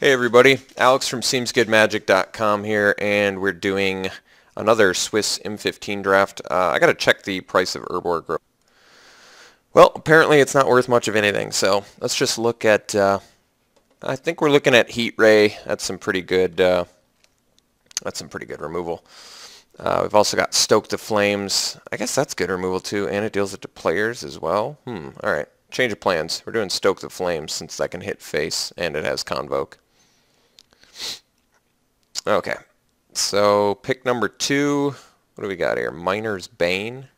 Hey everybody, Alex from SeemsGoodMagic.com here, and we're doing another Swiss M15 draft. I gotta check the price of Herbor Grove. Well, apparently it's not worth much of anything, so let's just look at, I think we're looking at Heat Ray. That's some pretty good removal. We've also got Stoke the Flames. I guess that's good removal too, and it deals it to players as well. Alright, change of plans. We're doing Stoke the Flames since that can hit face, and it has Convoke. Okay, so pick number 2. What do we got here? Miner's Bane.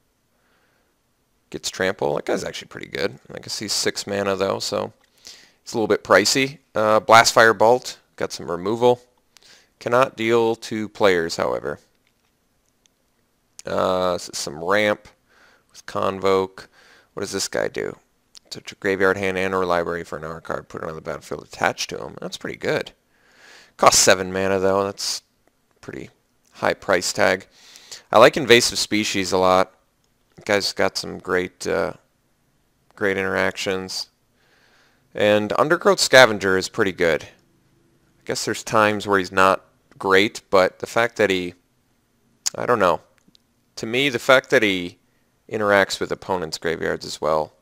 Gets trample. That guy's actually pretty good. I can see 6 mana though, so it's a little bit pricey. Blastfire Bolt. Got some removal. Cannot deal to players, however. Some ramp with Convoke. What does this guy do? Touch a graveyard, hand, and or library for an hour card. Put it on the battlefield attached to him. That's pretty good. Costs 7 mana though. That's pretty high price tag. I like Invasive Species a lot. The guy's got some great interactions. And Undergrowth Scavenger is pretty good. I guess there's times where he's not great, but the fact that I don't know. To me, the fact that he interacts with opponents' graveyards as well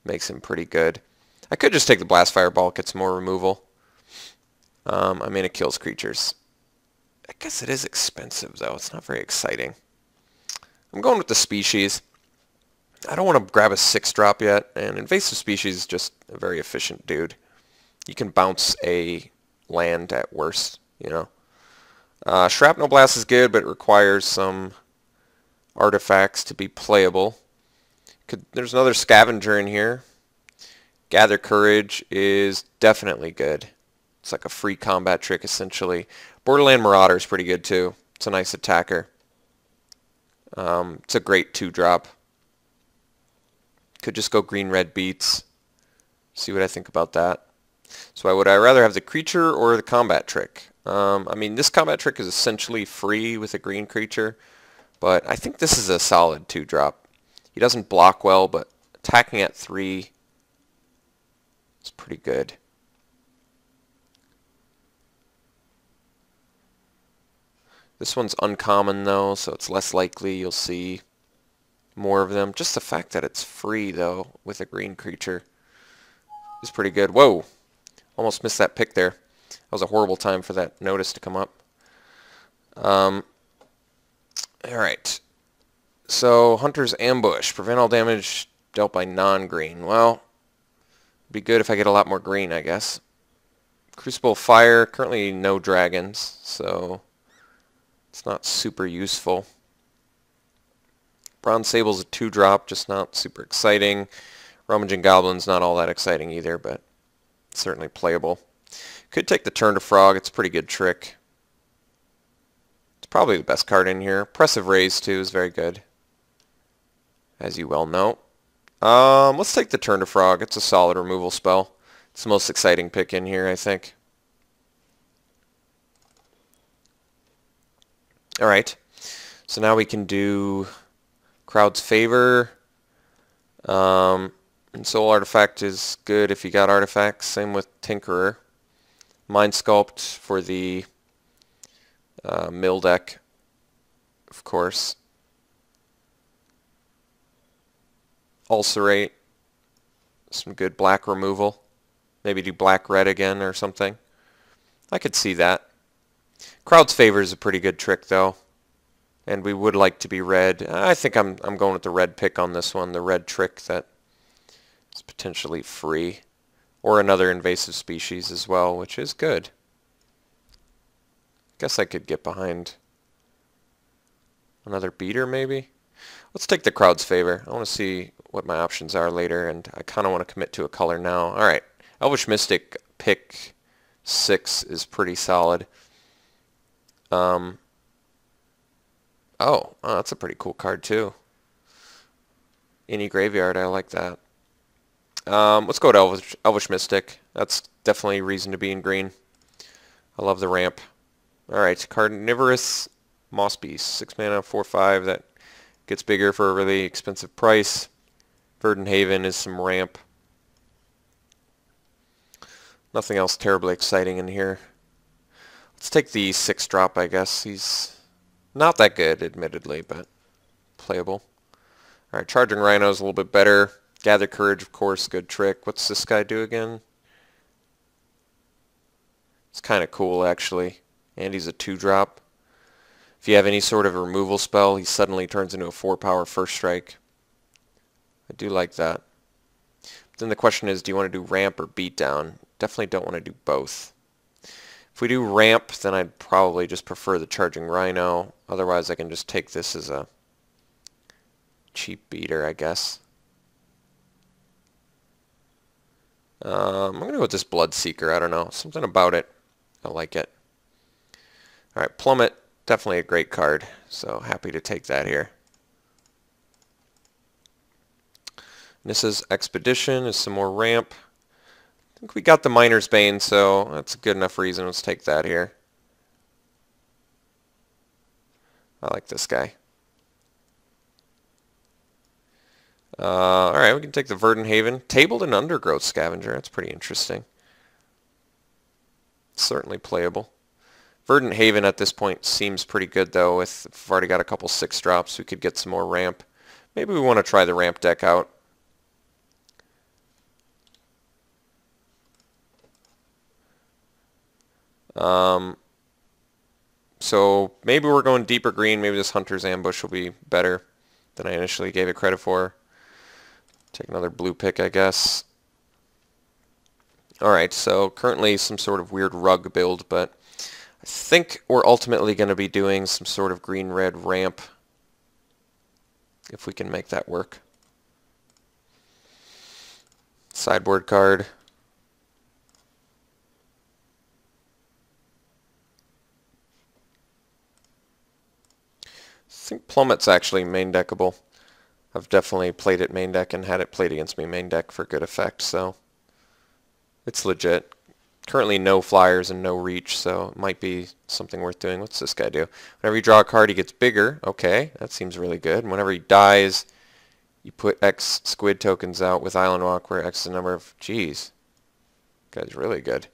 makes him pretty good. I could just take the Blastfire Ball, get some more removal. I mean, it kills creatures. I guess it is expensive, though. It's not very exciting. I'm going with the Species. I don't want to grab a 6-drop yet, and Invasive Species is just a very efficient dude. You can bounce a land at worst, you know. Shrapnel Blast is good, but it requires some artifacts to be playable. There's another Scavenger in here. Gather Courage is definitely good. It's like a free combat trick, essentially. Borderland Marauder is pretty good, too. It's a nice attacker. It's a great 2-drop. Could just go green-red beats. See what I think about that. So would I rather have the creature or the combat trick? I mean, this combat trick is essentially free with a green creature, but I think this is a solid 2-drop. He doesn't block well, but attacking at 3 is pretty good. This one's uncommon though, so it's less likely you'll see more of them. Just the fact that it's free though with a green creature is pretty good. Whoa! Almost missed that pick there. That was a horrible time for that notice to come up. Alright. So, Hunter's Ambush. Prevent all damage dealt by non-green. Well, it'd be good if I get a lot more green, I guess. Crucible Fire. Currently no dragons, so it's not super useful. Bronze Sable's a 2-drop, just not super exciting. Rummaging Goblin's not all that exciting either, but certainly playable. Could take the Turn to Frog. It's a pretty good trick. It's probably the best card in here. Oppressive Raise, too, is very good, as you well know. Let's take the Turn to Frog. It's a solid removal spell. It's the most exciting pick in here, I think. Alright, so now we can do Crowd's Favor. And Soul Artifact is good if you got artifacts. Same with Tinkerer. Mind Sculpt for the mill deck, of course. Ulcerate. Some good black removal. Maybe do black-red again or something. I could see that. Crowd's Favor is a pretty good trick, though. And we would like to be red. I think I'm going with the red pick on this one. The red trick that is potentially free. Or another Invasive Species as well, which is good. Guess I could get behind another beater, maybe? Let's take the Crowd's Favor. I want to see what my options are later, and I kind of want to commit to a color now. Alright, Elvish Mystic pick 6 is pretty solid. Oh, that's a pretty cool card too. Any Graveyard, I like that. Let's go to Elvish Mystic. That's definitely reason to be in green. I love the ramp. Alright, Carnivorous Moss Beast. 6 mana, 4/5. That gets bigger for a really expensive price. Verdant Haven is some ramp. Nothing else terribly exciting in here. Let's take the 6 drop, I guess. He's not that good, admittedly, but playable. Alright, Charging Rhino's a little bit better. Gather Courage, of course, good trick. What's this guy do again? It's kind of cool, actually. And he's a 2 drop. If you have any sort of removal spell, he suddenly turns into a 4-power first strike. I do like that. But then the question is, do you want to do ramp or beatdown? Definitely don't want to do both. If we do ramp, then I'd probably just prefer the Charging Rhino. Otherwise, I can just take this as a cheap beater, I guess. I'm going to go with this Bloodseeker. I don't know. Something about it. I like it. Alright, Plummet. Definitely a great card. So happy to take that here. Nissa's Expedition is some more ramp. I think we got the Miner's Bane, so that's a good enough reason. Let's take that here. I like this guy. Alright, we can take the Verdant Haven. Tabled and Undergrowth Scavenger. That's pretty interesting. Certainly playable. Verdant Haven at this point seems pretty good, though. If we've already got a couple 6 drops, we could get some more ramp. Maybe we want to try the ramp deck out. So maybe we're going deeper green. Maybe this Hunter's Ambush will be better than I initially gave it credit for. Take another blue pick, I guess. Alright, so currently some sort of weird rug build, but I think we're ultimately going to be doing some sort of green-red ramp, if we can make that work. Sideboard card. I think Plummet's actually main deckable. I've definitely played it main deck and had it played against me main deck for good effect, so it's legit. Currently no flyers and no reach, so it might be something worth doing. What's this guy do? Whenever you draw a card, he gets bigger. Okay, that seems really good. And whenever he dies, you put X squid tokens out with Island Walk, where X is the number of... Jeez. Guy's really good.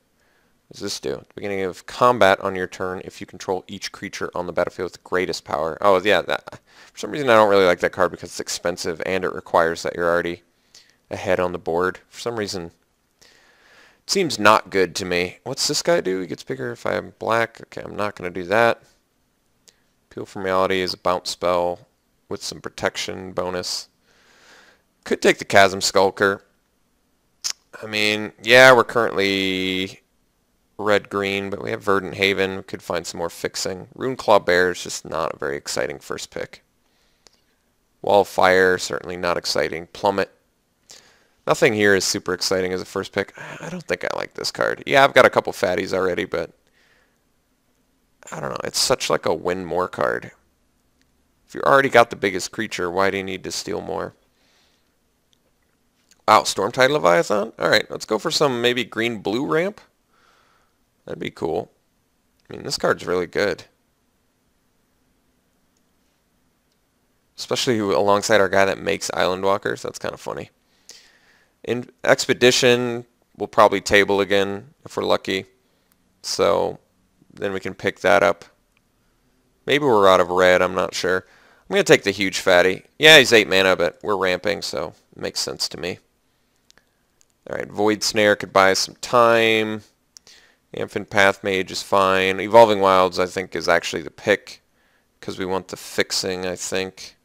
What does this do? At the beginning of combat on your turn, if you control each creature on the battlefield with the greatest power. Oh, yeah. For some reason, I don't really like that card because it's expensive and it requires that you're already ahead on the board. For some reason, it seems not good to me. What's this guy do? He gets bigger if I'm black. Okay, I'm not going to do that. Appeal from Reality is a bounce spell with some protection bonus. Could take the Chasm Skulker. I mean, yeah, we're currently red-green, but we have Verdant Haven. We could find some more fixing. Runeclaw Bear is just not a very exciting first pick. Wall of Fire, certainly not exciting. Plummet. Nothing here is super exciting as a first pick. I don't think I like this card. Yeah, I've got a couple fatties already, but I don't know. It's such like a win more card. If you already got the biggest creature, why do you need to steal more? Wow, Stormtide Leviathan? Alright, let's go for some maybe green-blue ramp. That'd be cool. I mean, this card's really good. Especially alongside our guy that makes Island Walkers. That's kind of funny. In Expedition, we'll probably table again if we're lucky. So then we can pick that up. Maybe we're out of red. I'm not sure. I'm going to take the huge fatty. Yeah, he's 8 mana, but we're ramping, so it makes sense to me. Alright, Void Snare could buy us some time. Amphin Path Mage is fine. Evolving Wilds, I think, is actually the pick because we want the fixing, I think.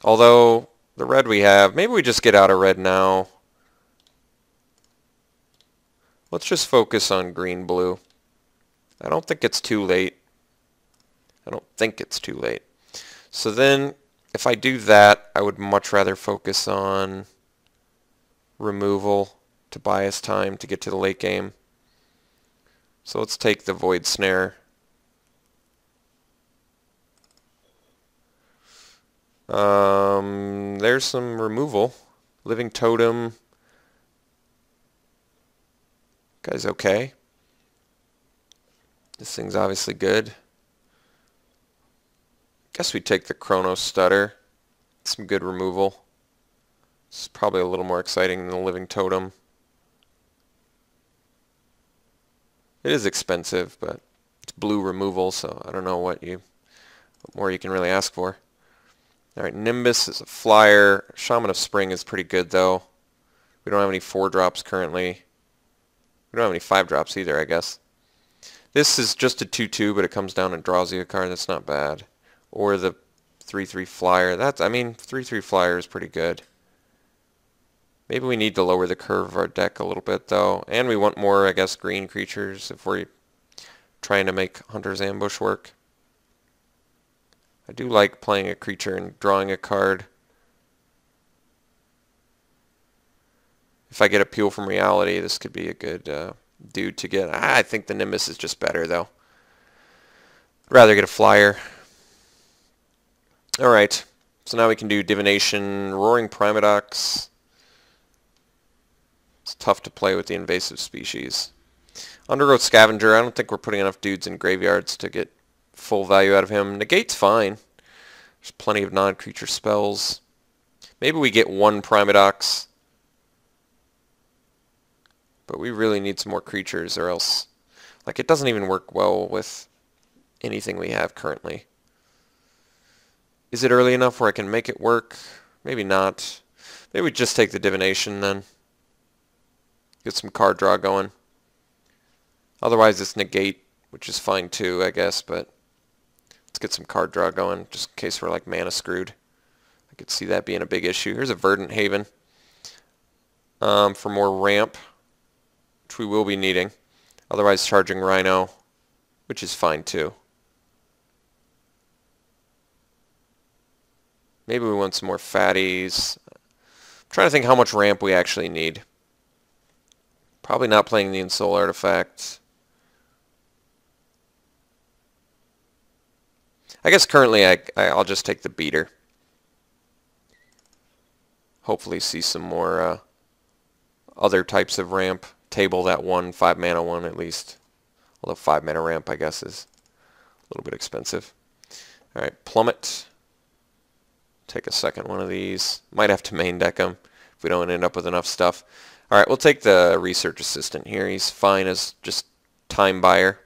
Although, the red we have, maybe we just get out of red now. Let's just focus on green-blue. I don't think it's too late. I don't think it's too late. So then, if I do that, I would much rather focus on removal to buy us time to get to the late game. So let's take the Void Snare. There's some removal. Living Totem. Guy's okay. This thing's obviously good. Guess we take the Chronos Stutter. Some good removal. It's probably a little more exciting than the Living Totem. It is expensive, but it's blue removal, so I don't know what more you can really ask for. Alright, Nimbus is a flyer. Shaman of Spring is pretty good, though. We don't have any 4-drops currently. We don't have any 5-drops either, I guess. This is just a 2-2, but it comes down and draws you a card. That's not bad. Or the 3-3 flyer. I mean, 3-3 flyer is pretty good. Maybe we need to lower the curve of our deck a little bit, though. And we want more, I guess, green creatures if we're trying to make Hunter's Ambush work. I do like playing a creature and drawing a card. If I get Appeal from Reality, this could be a good dude to get. I think the Nimbus is just better, though. I'd rather get a flyer. Alright, so now we can do Divination, Roaring Primadox. It's tough to play with the invasive species. Undergrowth Scavenger, I don't think we're putting enough dudes in graveyards to get full value out of him. Negate's fine. There's plenty of non-creature spells. Maybe we get one Primadox. But we really need some more creatures or else... Like, it doesn't even work well with anything we have currently. Is it early enough where I can make it work? Maybe not. Maybe we just take the Divination then. Get some card draw going. Otherwise it's Negate, which is fine too, I guess, but let's get some card draw going, just in case we're like mana screwed. I could see that being a big issue. Here's a Verdant Haven for more ramp, which we will be needing. Otherwise Charging Rhino, which is fine too. Maybe we want some more fatties. I'm trying to think how much ramp we actually need. Probably not playing the Ensoul Artifact. I guess currently I'll just take the Beater. Hopefully see some more other types of ramp. Table that 5 mana one at least. Although 5 mana ramp I guess is a little bit expensive. Alright, Plummet. Take a second one of these. Might have to main deck them if we don't end up with enough stuff. Alright, we'll take the Research Assistant here. He's fine as just time buyer.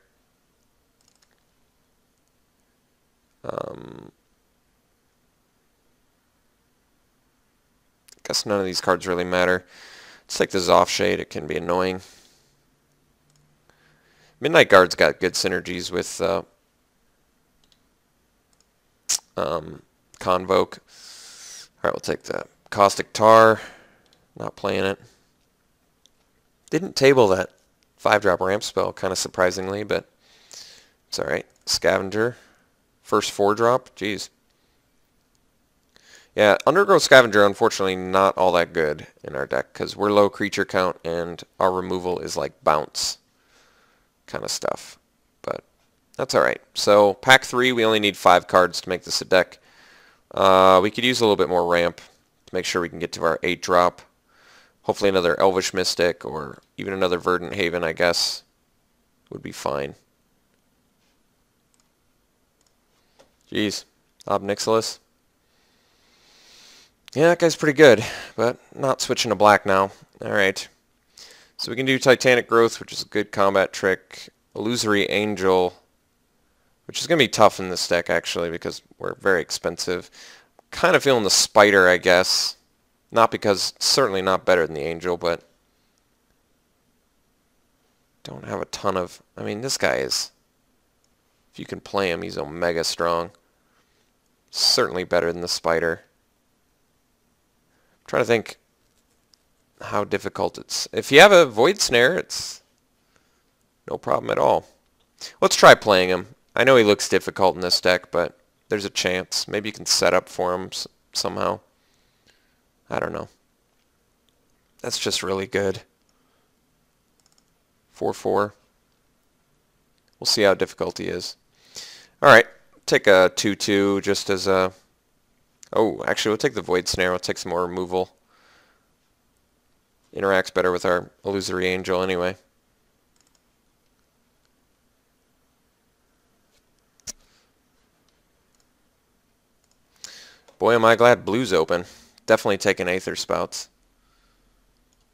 Guess none of these cards really matter. Let's take the Zoff Shade. It can be annoying. Midnight Guard's got good synergies with Convoke. Alright, we'll take the Caustic Tar. Not playing it. Didn't table that 5-drop ramp spell, kind of surprisingly, but it's alright. Scavenger. First 4-drop. Jeez. Yeah, Undergrowth Scavenger, unfortunately, not all that good in our deck, because we're low creature count, and our removal is like bounce kind of stuff. But that's alright. So, pack 3, we only need 5 cards to make this a deck. We could use a little bit more ramp to make sure we can get to our 8-drop. Hopefully another Elvish Mystic or even another Verdant Haven, I guess, would be fine. Jeez. Ob Nixilis. Yeah, that guy's pretty good, but not switching to black now. Alright. So we can do Titanic Growth, which is a good combat trick. Illusory Angel, which is going to be tough in this deck, actually, because we're very expensive. Kind of feeling the Spider, I guess. Not because, certainly not better than the Angel, but don't have a ton of, I mean, this guy is, if you can play him, he's omega strong. Certainly better than the Spider. I'm trying to think how difficult it's, if you have a Void Snare, it's no problem at all. Let's try playing him. I know he looks difficult in this deck, but there's a chance. Maybe you can set up for him somehow. I don't know. That's just really good. 4/4. We'll see how difficult he is. Alright, take a 2/2 just as a... Oh, actually we'll take the Void Snare. We'll take some more removal. Interacts better with our Illusory Angel anyway. Boy, am I glad blue's open. Definitely taking Aether Spouts.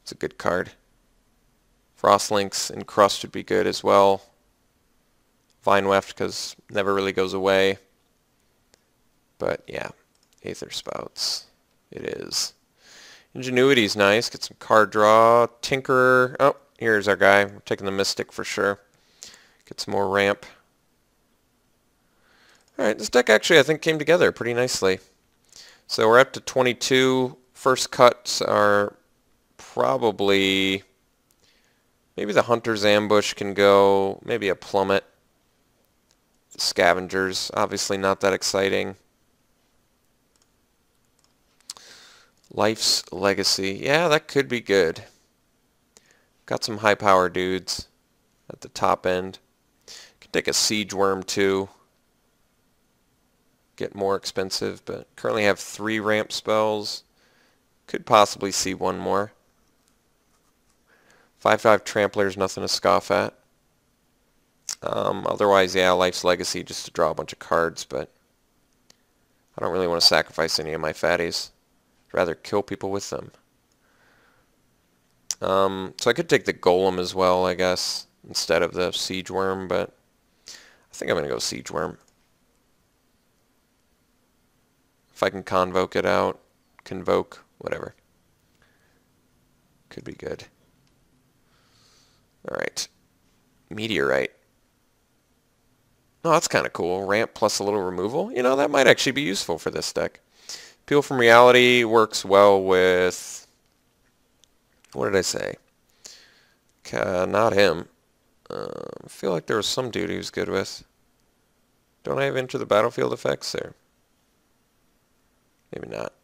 It's a good card. Frostlinks and Crust would be good as well. Vineweft, because never really goes away. But yeah, Aether Spouts it is. Ingenuity's nice. Get some card draw. Tinkerer. Oh, here's our guy. We're taking the Mystic for sure. Get some more ramp. Alright, this deck actually I think came together pretty nicely. So we're up to 22. First cuts are probably... maybe the Hunter's Ambush can go. Maybe a Plummet. Scavengers. Obviously not that exciting. Life's Legacy. Yeah, that could be good. Got some high power dudes at the top end. Could take a Siege Worm too. Get more expensive, but currently have 3 ramp spells. Could possibly see one more. 5/5 Trampler's nothing to scoff at. Otherwise, yeah, Life's Legacy just to draw a bunch of cards, but I don't really want to sacrifice any of my fatties. I'd rather kill people with them. So I could take the Golem as well, I guess, instead of the Siege Worm, but I think I'm going to go Siege Worm. If I can convoke it out, convoke, whatever. Could be good. Alright. Meteorite. Oh, that's kind of cool. Ramp plus a little removal. You know, that might actually be useful for this deck. Peel from Reality works well with... what did I say? Not him. I feel like there was some dude he was good with. Don't I have Enter the Battlefield effects there? Maybe not.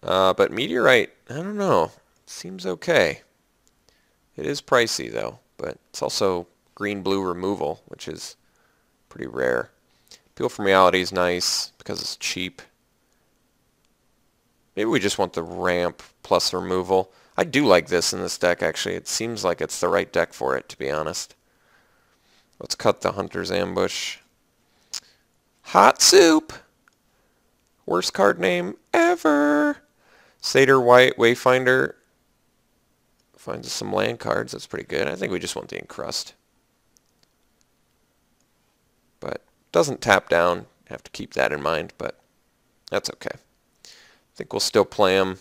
But Meteorite, I don't know. Seems okay. It is pricey though, but it's also green-blue removal, which is pretty rare. Peel from Reality is nice because it's cheap. Maybe we just want the ramp plus removal. I do like this in this deck, actually. It seems like it's the right deck for it, to be honest. Let's cut the Hunter's Ambush. Hot Soup! Worst card name ever! Satyr White Wayfinder finds us some land cards. That's pretty good. I think we just want the Encrust. But doesn't tap down. Have to keep that in mind, but that's okay. I think we'll still play him.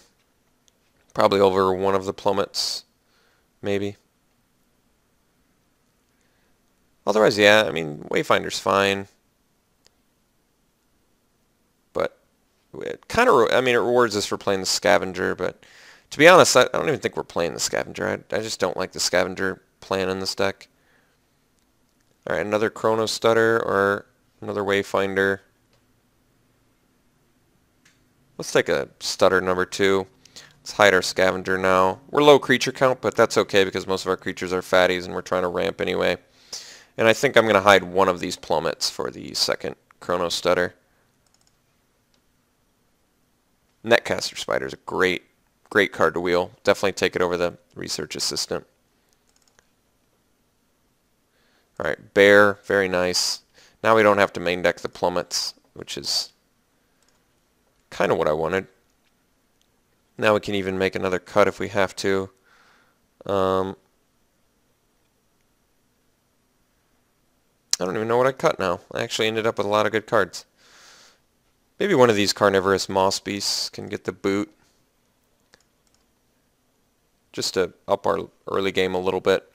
Probably over one of the Plummets, maybe. Otherwise, yeah, I mean, Wayfinder's fine. But it kind of, I mean, it rewards us for playing the Scavenger, but to be honest, I don't even think we're playing the Scavenger. I just don't like the Scavenger plan in this deck. Alright, another Chrono Stutter or another Wayfinder. Let's take a Stutter number 2. Let's hide our Scavenger now. We're low creature count, but that's okay because most of our creatures are fatties and we're trying to ramp anyway. And I think I'm going to hide one of these Plummets for the second Chrono Stutter. Netcaster Spider is a great card to wheel. Definitely take it over the Research Assistant. Alright, Bear, very nice. Now we don't have to main deck the Plummets, which is kind of what I wanted. Now we can even make another cut if we have to. I don't even know what I cut now. I actually ended up with a lot of good cards. Maybe one of these Carnivorous Moss Beasts can get the boot. Just to up our early game a little bit.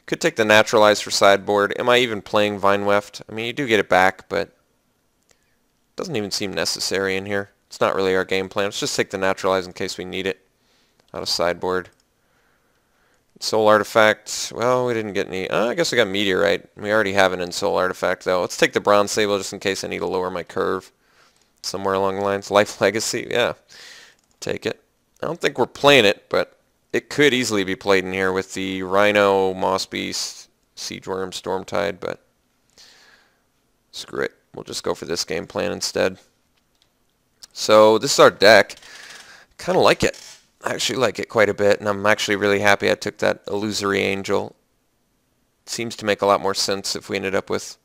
Could take the Naturalize for sideboard. Am I even playing Vineweft? I mean, you do get it back, but it doesn't even seem necessary in here. It's not really our game plan. Let's just take the Naturalize in case we need it out of sideboard. Soul Artifact. Well, we didn't get any. I guess we got Meteorite. We already have an in-Soul Artifact, though. Let's take the Bronze Sable just in case I need to lower my curve somewhere along the lines. Life Legacy. Yeah. Take it. I don't think we're playing it, but it could easily be played in here with the Rhino, Moss Beast, Siege Worm, Stormtide, but screw it. We'll just go for this game plan instead. So this is our deck. Kind of like it. I actually like it quite a bit, and I'm actually really happy I took that Illusory Angel. It seems to make a lot more sense if we ended up with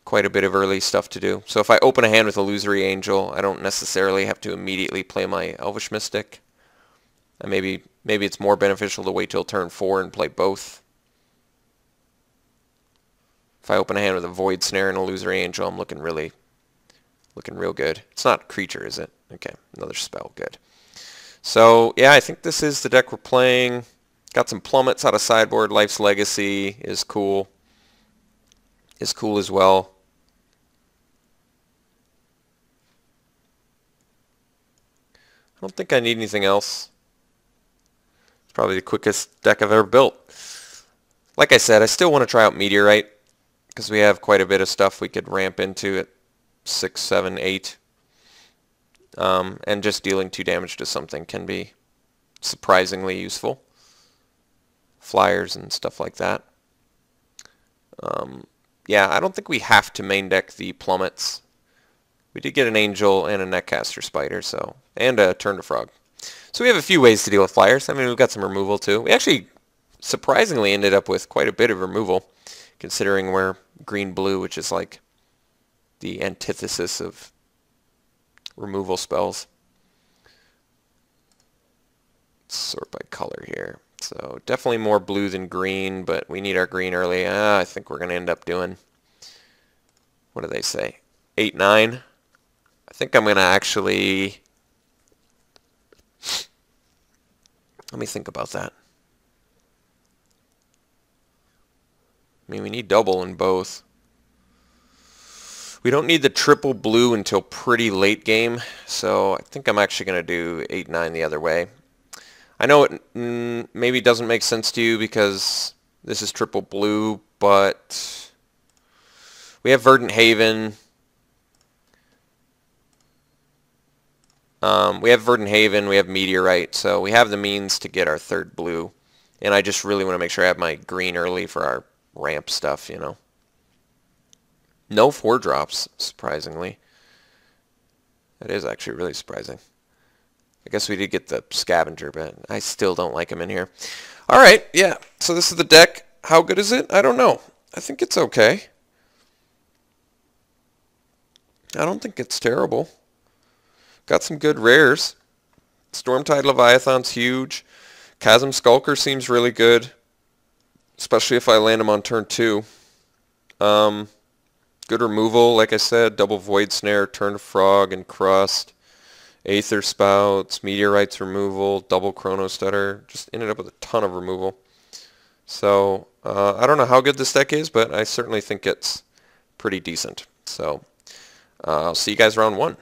quite a bit of early stuff to do. So if I open a hand with Illusory Angel, I don't necessarily have to immediately play my Elvish Mystic. I maybe Maybe it's more beneficial to wait till turn 4 and play both. If I open a hand with a Void Snare and a Illusory Angel, I'm looking real good. It's not a creature, is it? Okay, another spell, good. So, yeah, I think this is the deck we're playing. Got some plummets out of sideboard. Life's Legacy is cool. Is cool as well. I don't think I need anything else. It's probably the quickest deck I've ever built. Like I said, I still want to try out Meteorite because we have quite a bit of stuff we could ramp into at 6, 7, 8. And just dealing 2 damage to something can be surprisingly useful. Flyers and stuff like that. Yeah, I don't think we have to main deck the plummets. We did get an Angel and a Netcaster Spider, so, and a Turn to Frog. So we have a few ways to deal with flyers. I mean, we've got some removal too. We actually surprisingly ended up with quite a bit of removal, considering we're green-blue, which is like the antithesis of removal spells. Let's sort by color here. So definitely more blue than green, but we need our green early. I think we're going to end up doing, what do they say, 8, 9? I think I'm going to actually, let me think about that. I mean, we need double in both. We don't need the triple blue until pretty late game, so I think I'm actually going to do 8, 9 the other way. I know it maybe doesn't make sense to you because this is triple blue, but we have Verdant Haven. We have Meteorite, so we have the means to get our third blue. And I just really want to make sure I have my green early for our ramp stuff, you know. No 4-drops, surprisingly. That is actually really surprising. I guess we did get the Scavenger, but I still don't like him in here. All right, yeah. So this is the deck. How good is it? I don't know. I think it's okay. I don't think it's terrible. Got some good rares. Stormtide Leviathan's huge. Chasm Skulker seems really good, especially if I land him on turn 2. Good removal, like I said, double Void Snare, Turn to Frog, and Crust. Aether Spouts, Meteorites removal, double Chrono Stutter. Just ended up with a ton of removal. So, I don't know how good this deck is, but I certainly think it's pretty decent. So, I'll see you guys round 1.